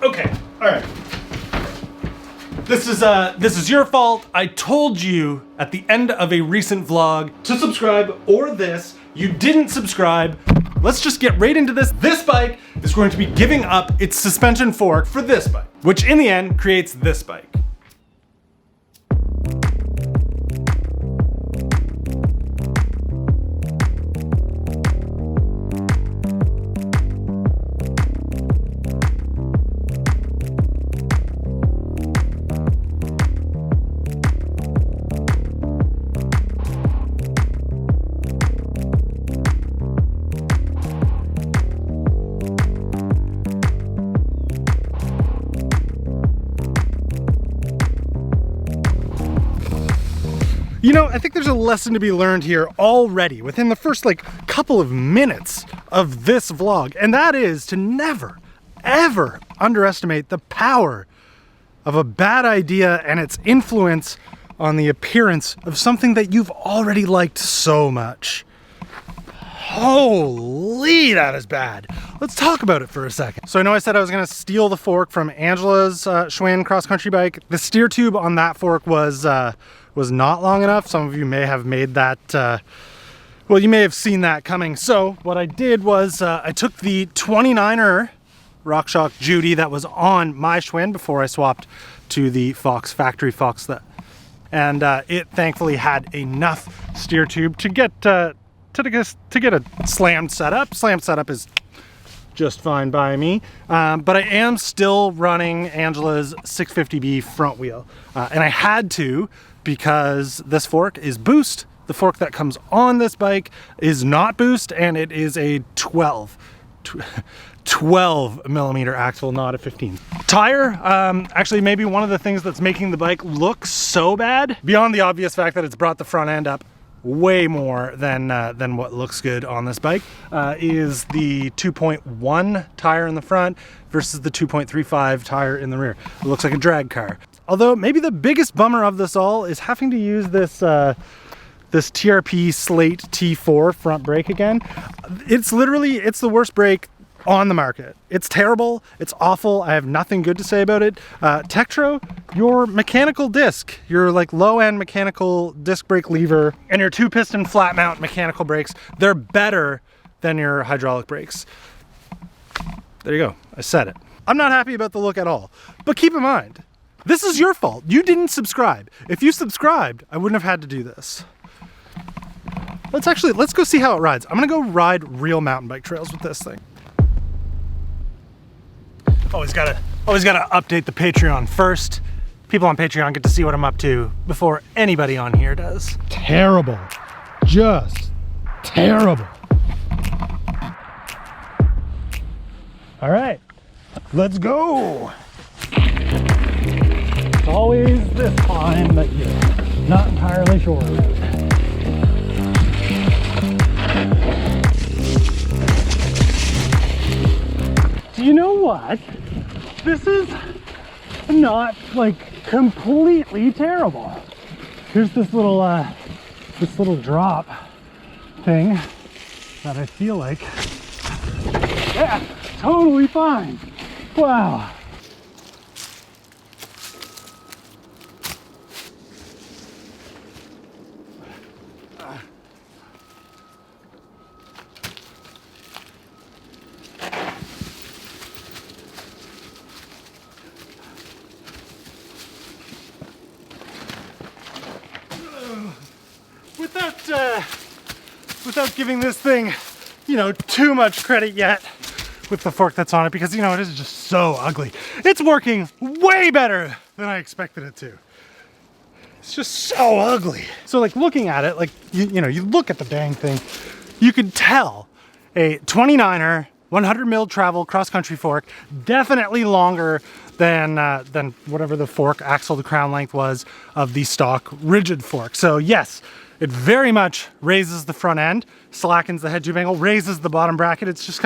Okay, all right. This is your fault. I told you at the end of a recent vlog to subscribe or this. You didn't subscribe. Let's just get right into this. This bike is going to be giving up its suspension fork for this bike, which in the end creates this bike. You know, I think there's a lesson to be learned here already within the first couple of minutes of this vlog, and that is to never, ever underestimate the power of a bad idea and its influence on the appearance of something that you've already liked so much. Holy, that is bad. Let's talk about it for a second. So I know I said I was gonna steal the fork from Angela's Schwinn cross-country bike. The steer tube on that fork was not long enough. Some of you may have made that, well, you may have seen that coming. So what I did was I took the 29er RockShox Judy that was on my Schwinn before I swapped to the Fox, factory Fox, and it thankfully had enough steer tube to get a slammed setup. Slammed setup is just fine by me, but I am still running Angela's 650B front wheel, and I had to because this fork is boost. The fork that comes on this bike is not boost, and it is a 12 millimeter axle, not a 15. Tire, actually maybe one of the things that's making the bike look so bad, beyond the obvious fact that it's brought the front end up way more than what looks good on this bike, is the 2.1 tire in the front versus the 2.35 tire in the rear. It looks like a drag car. Although maybe the biggest bummer of this all is having to use this this TRP Slate T4 front brake again. It's the worst brake on the market. It's terrible, it's awful, I have nothing good to say about it. Tektro, your mechanical disc, your low-end mechanical disc brake lever, and your 2-piston flat mount mechanical brakes, they're better than your hydraulic brakes. There you go, I said it. I'm not happy about the look at all, but keep in mind, this is your fault. You didn't subscribe. If you subscribed, I wouldn't have had to do this. Let's go see how it rides. I'm gonna go ride real mountain bike trails with this thing. Always gotta update the Patreon first. People on Patreon get to see what I'm up to before anybody on here does. Terrible, just terrible. All right, let's go. It's always this climb that you're not entirely sure about. Do you know what? This is not completely terrible. Here's this little drop thing that I feel like, yeah, totally fine. Wow. Without giving this thing, too much credit yet with the fork that's on it, because, it is just so ugly. It's working way better than I expected it to. It's just so ugly. So looking at it, you look at the dang thing, you could tell a 29er 100 mil travel cross-country fork, definitely longer than whatever the fork axle to crown length was of the stock rigid fork. So yes, it very much raises the front end, slackens the head tube angle, raises the bottom bracket. It's just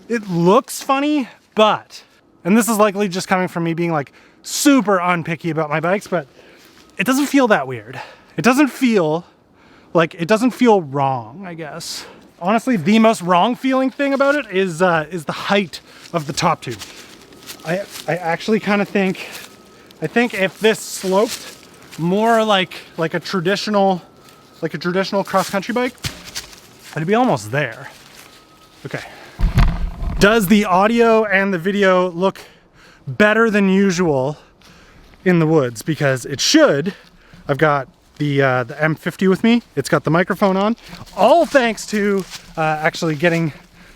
it looks funny, but, and this is likely just coming from me being super unpicky about my bikes, but it doesn't feel that weird. It doesn't feel wrong, I guess. Honestly, the most wrong feeling thing about it is the height of the top tube. I actually kind of think, if this sloped more like a traditional cross-country bike, it'd be almost there. Okay. Does the audio and the video look better than usual in the woods? Because it should. I've got the M50 with me. It's got the microphone on. All thanks to actually getting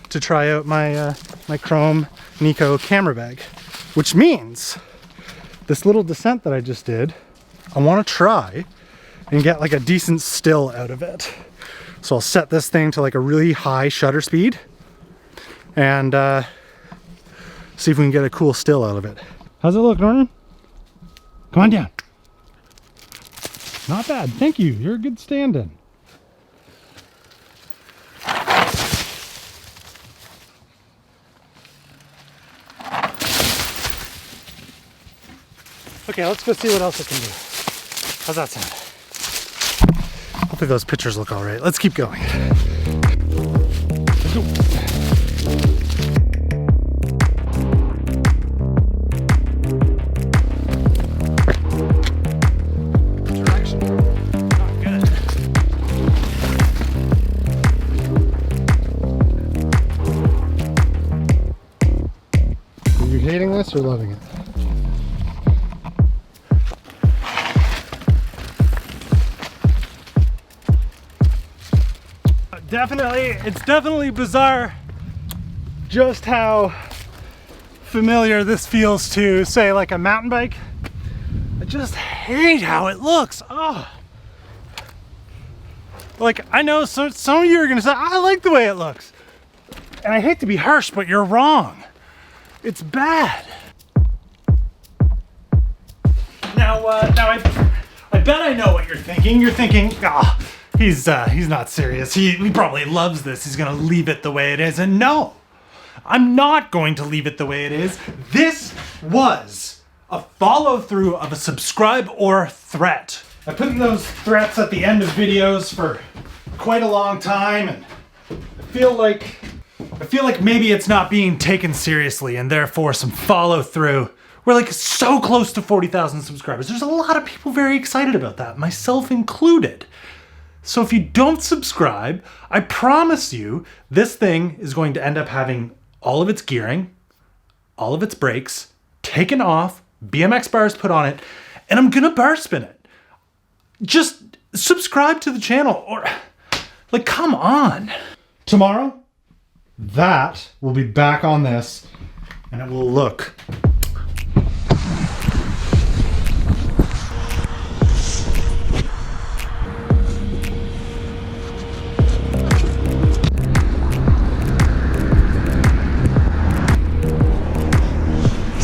to try out my my Chrome Nico camera bag, which means this little descent that I just did, I want to try and get like a decent still out of it. So I'll set this thing to like a really high shutter speed and see if we can get a cool still out of it. How's it look, Norton? Come on down. Not bad, thank you. You're a good stand-in. Okay, let's go see what else I can do. How's that sound? Hopefully those pictures look all right. Let's keep going. Let's go. Direction. Not good. Are you hating this or loving it? It's definitely bizarre just how familiar this feels to, say, like a mountain bike. I just hate how it looks. Oh, like, I know some of you are gonna say, I like the way it looks. And I hate to be harsh, but you're wrong. It's bad. Now I bet I know what you're thinking. You're thinking, ah, he's not serious. He probably loves this. He's gonna leave it the way it is. And no, I'm not going to leave it the way it is. This was a follow through of a subscribe or threat. I put those threats at the end of videos for quite a long time, and I feel like maybe it's not being taken seriously, and therefore some follow through. We're like so close to 40,000 subscribers. There's a lot of people very excited about that, myself included. So if you don't subscribe, I promise you this thing is going to end up having all of its gearing, all of its brakes taken off, BMX bars put on it, and I'm gonna bar spin it. Just subscribe to the channel, or like, come on. Tomorrow, that will be back on this, and it will look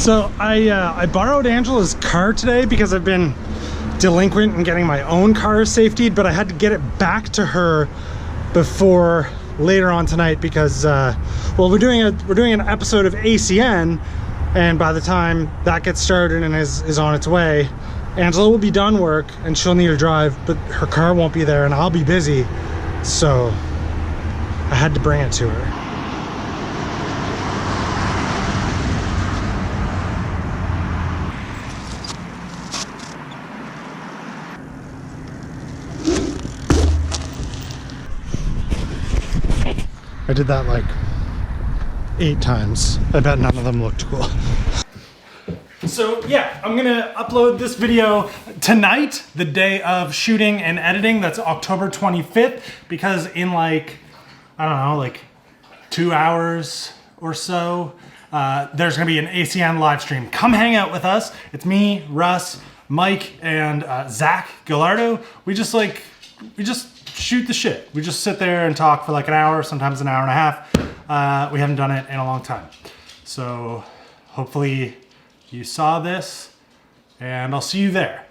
So I borrowed Angela's car today because I've been delinquent in getting my own car safetied, but I had to get it back to her before later on tonight because well, we're doing an episode of ACN, and by the time that gets started and is on its way, Angela will be done work and she'll need a drive, but her car won't be there and I'll be busy, so I had to bring it to her. I did that like 8 times. I bet none of them looked cool. So yeah, I'm gonna upload this video tonight, the day of shooting and editing. That's October 25th, because in like, I don't know, like 2 hours or so, there's gonna be an ACN live stream. Come hang out with us. It's me, Russ, Mike, and Zach Gallardo. We just shoot the shit. We just sit there and talk for like an hour, sometimes an hour and a half. We haven't done it in a long time. So hopefully you saw this, and I'll see you there.